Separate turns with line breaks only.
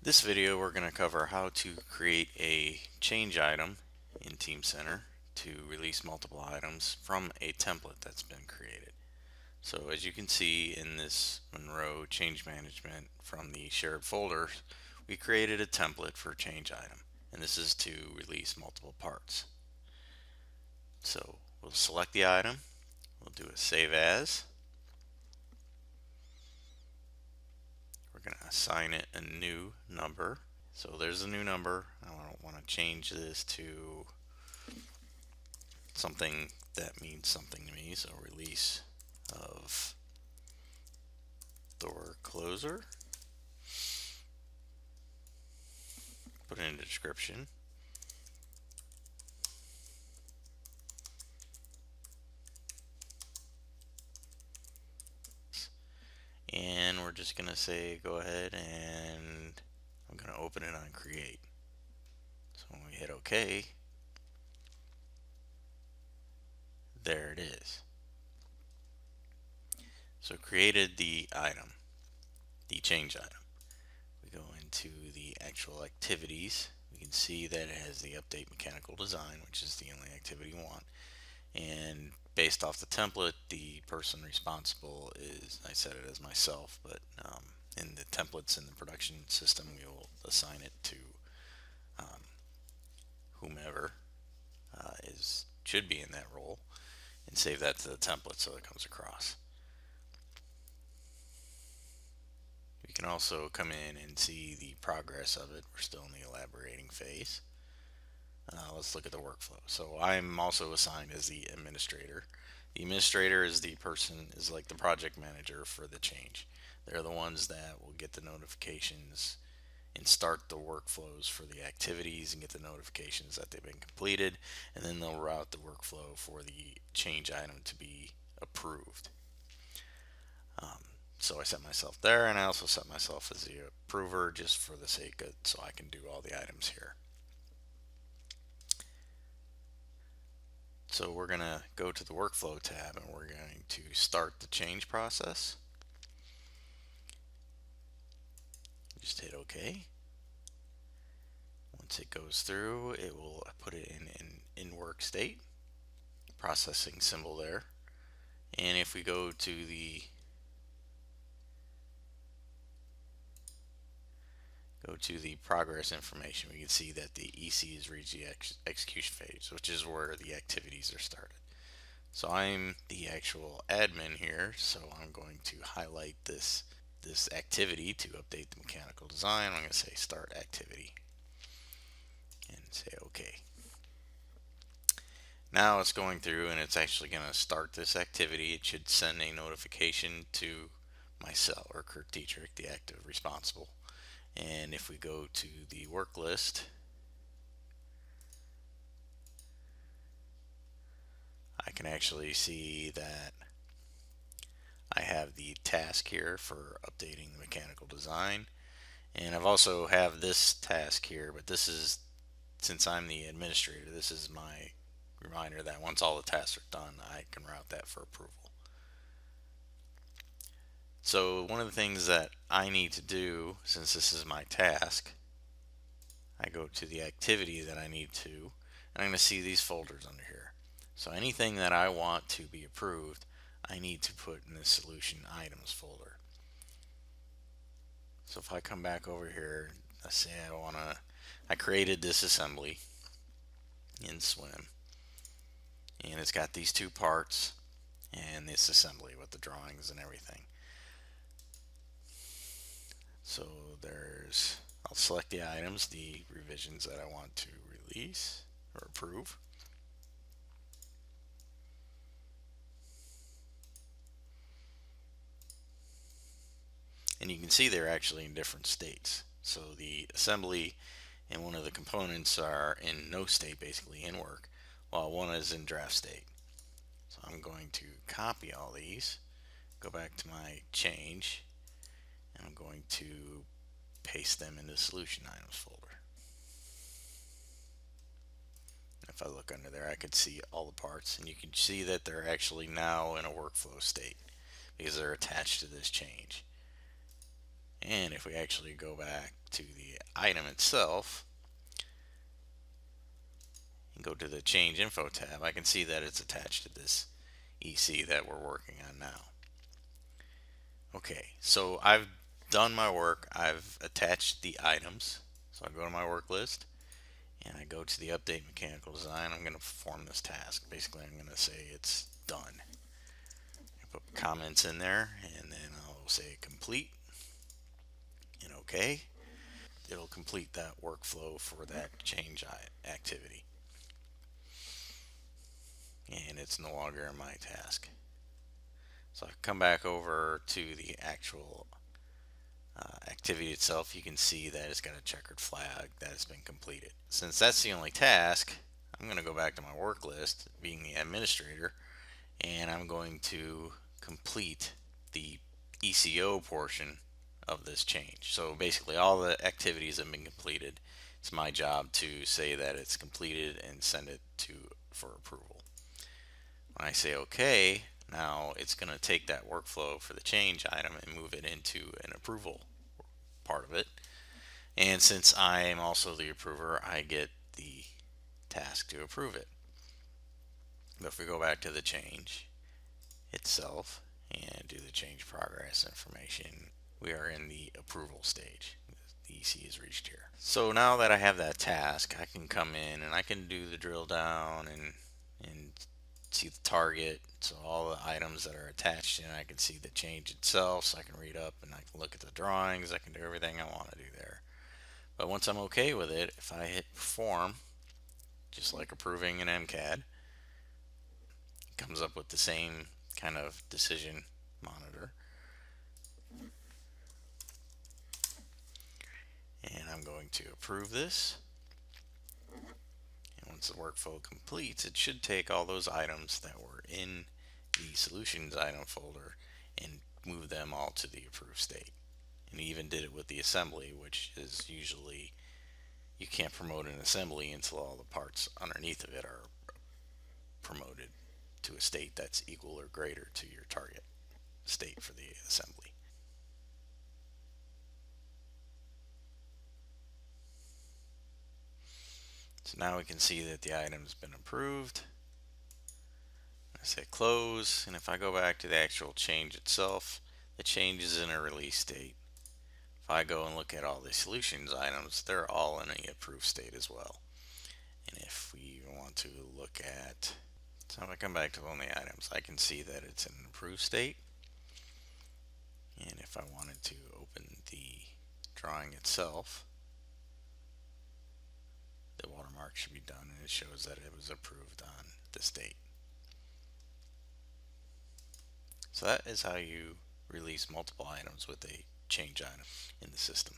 This video we're going to cover how to create a change item in Team Center to release multiple items from a template that's been created. So as you can see in this Monroe change management from the shared folders, we created a template for change item, and this is to release multiple parts. So we'll select the item, we'll do a save as. We're going to assign it a new number. So there's a new number. I don't want to change this to something that means something to me. So release of door closer. Put in a description. And we're just going to say go ahead and I'm going to open it on create. So when we hit OK, there it is. So created the item, the change item. We go into the actual activities. We can see that it has the update mechanical design, which is the only activity we want. And based off the template, the person responsible is, I set it as myself, but in the templates in the production system, we will assign it to whomever should be in that role and save that to the template so it comes across. We can also come in and see the progress of it. We're still in the elaborating phase. Let's look at the workflow. So I'm also assigned as the administrator. The administrator is the person, is like the project manager for the change. They're the ones that will get the notifications and start the workflows for the activities and get the notifications that they've been completed, and then they'll route the workflow for the change item to be approved. So I set myself there, and I also set myself as the approver just for the sake of so I can do all the items here. So we're going to go to the workflow tab and we're going to start the change process. Just hit OK. Once it goes through, it will put it in work state, processing symbol there. And if we go to the progress information, we can see that the EC has reached the execution phase, which is where the activities are started. So I'm the actual admin here, so I'm going to highlight this activity to update the mechanical design. I'm going to say start activity and say OK. Now it's going through and it's actually going to start this activity. It should send a notification to myself or Kirk Dietrich, the active responsible. And if we go to the work list, I can actually see that I have the task here for updating the mechanical design. And I've also have this task here, but this is, since I'm the administrator, this is my reminder that once all the tasks are done, I can route that for approval. So one of the things that I need to do, since this is my task, I go to the activity that I need to, and I'm going to see these folders under here. So anything that I want to be approved, I need to put in the solution items folder. So if I come back over here, let's say I created this assembly in Swim, and it's got these two parts and this assembly with the drawings and everything. So I'll select the items, the revisions that I want to release or approve. And you can see they're actually in different states. So the assembly and one of the components are in no state, basically in work, while one is in draft state. So I'm going to copy all these, go back to my change, and I'm going to paste them in the solution items folder. If I look under there, I could see all the parts, and you can see that they're actually now in a workflow state because they're attached to this change. And if we actually go back to the item itself and go to the change info tab, I can see that it's attached to this EC that we're working on now. Okay, so I've done my work. I've attached the items. So I go to my work list and I go to the update mechanical design. I'm going to perform this task. Basically, I'm going to say it's done. I put comments in there and then I'll say complete and okay. It'll complete that workflow for that change activity. And it's no longer in my task. So I come back over to the actual activity itself. You can see that it's got a checkered flag that has been completed. Since that's the only task, I'm going to go back to my work list, being the administrator, and I'm going to complete the ECO portion of this change. So basically, all the activities have been completed. It's my job to say that it's completed and send it to for approval. When I say OK, now it's going to take that workflow for the change item and move it into an approval part of it. And since I am also the approver, I get the task to approve it. But if we go back to the change itself and do the change progress information, we are in the approval stage. The EC is reached here. So now that I have that task, I can come in and I can do the drill down and see the target. So all the items that are attached, and I can see the change itself. So I can read up and I can look at the drawings. I can do everything I want to do there. But once I'm okay with it, if I hit perform, just like approving an MCAD, it comes up with the same kind of decision monitor. And I'm going to approve this. And once the workflow completes, it should take all those items that were in the solutions item folder and move them all to the approved state. And he even did it with the assembly, which is usually you can't promote an assembly until all the parts underneath of it are promoted to a state that's equal or greater to your target state for the assembly. So now we can see that the item's been approved. I say close, and if I go back to the actual change itself, the change is in a release state. If I go and look at all the solutions items, they're all in a approved state as well. And if we want to look at, so if I come back to only items, I can see that it's in an approved state. And if I wanted to open the drawing itself, the watermark should be done and it shows that it was approved on this date. So that is how you release multiple items with a change item in the system.